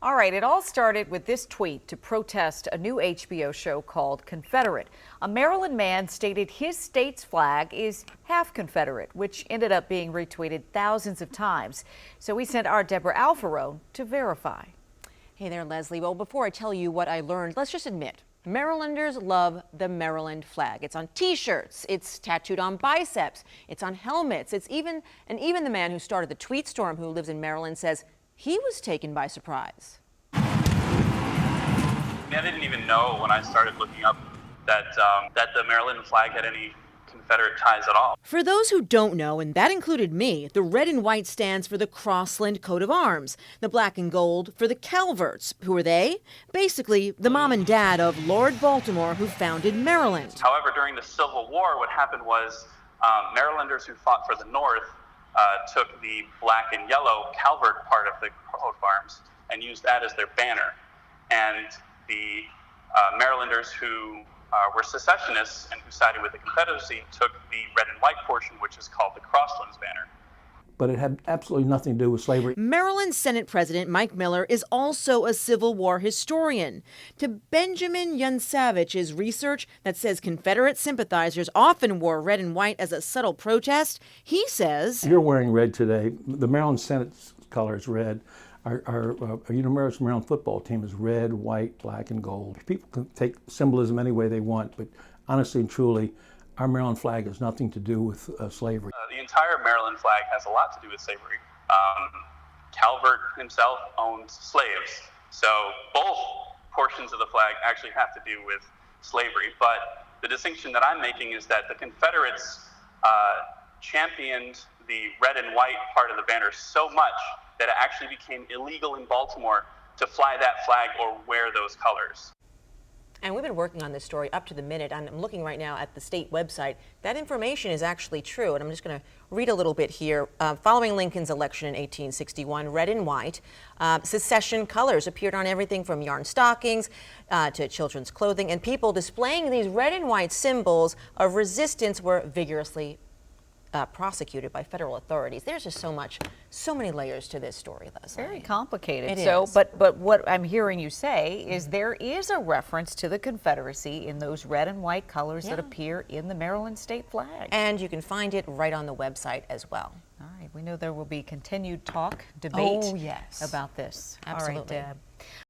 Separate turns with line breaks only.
All right, it all started with this tweet to protest a new HBO show called Confederate. A Maryland man stated his state's flag is half Confederate, which ended up being retweeted thousands of times. So we sent our Deborah Alfaro to verify.
Hey there, Leslie. Well, before I tell you what I learned, let's just admit, Marylanders love the Maryland flag. It's on T-shirts, it's tattooed on biceps, it's on helmets, even the man who started the tweet storm, who lives in Maryland, says he was taken by surprise.
I didn't even know when I started looking up that the Maryland flag had any Confederate ties at all.
For those who don't know, and that included me, the red and white stands for the Crossland coat of arms, the black and gold for the Calverts. Who are they? Basically, the mom and dad of Lord Baltimore, who founded Maryland.
However, during the Civil War, what happened was Marylanders who fought for the North took the black and yellow Calvert part of the coat of arms and used that as their banner. And the Marylanders who were secessionists and who sided with the Confederacy took the red and white portion, which is called the Crosslands banner.
But it had absolutely nothing to do with slavery.
Maryland Senate President Mike Miller is also a Civil War historian. To Benjamin Yunsavich's research that says Confederate sympathizers often wore red and white as a subtle protest, he says,
You're wearing red today. The Maryland Senate's color is red. Our Maryland football team is red, white, black, and gold. People can take symbolism any way they want, but honestly and truly, our Maryland flag has nothing to do with slavery.
The entire Maryland flag has a lot to do with slavery. Calvert himself owned slaves, so both portions of the flag actually have to do with slavery. But the distinction that I'm making is that the Confederates championed the red and white part of the banner so much that it actually became illegal in Baltimore to fly that flag or wear those colors.
and we've been working on this story up to the minute, and I'm looking right now at the state website. That information is actually true, and I'm just going to read a little bit here. Following Lincoln's election in 1861, red and white secession colors appeared on everything from yarn stockings to children's clothing, and people displaying these red and white symbols of resistance were vigorously prosecuted by federal authorities. There's just so many layers to this story, Leslie.
Very complicated.
It
is. But what I'm hearing you say is there is a reference to the Confederacy in those red and white colors that appear in the Maryland state flag.
And you can find it right on the website as well.
All right, we know there will be continued talk, debate
yes.
about this.
Absolutely.
All right,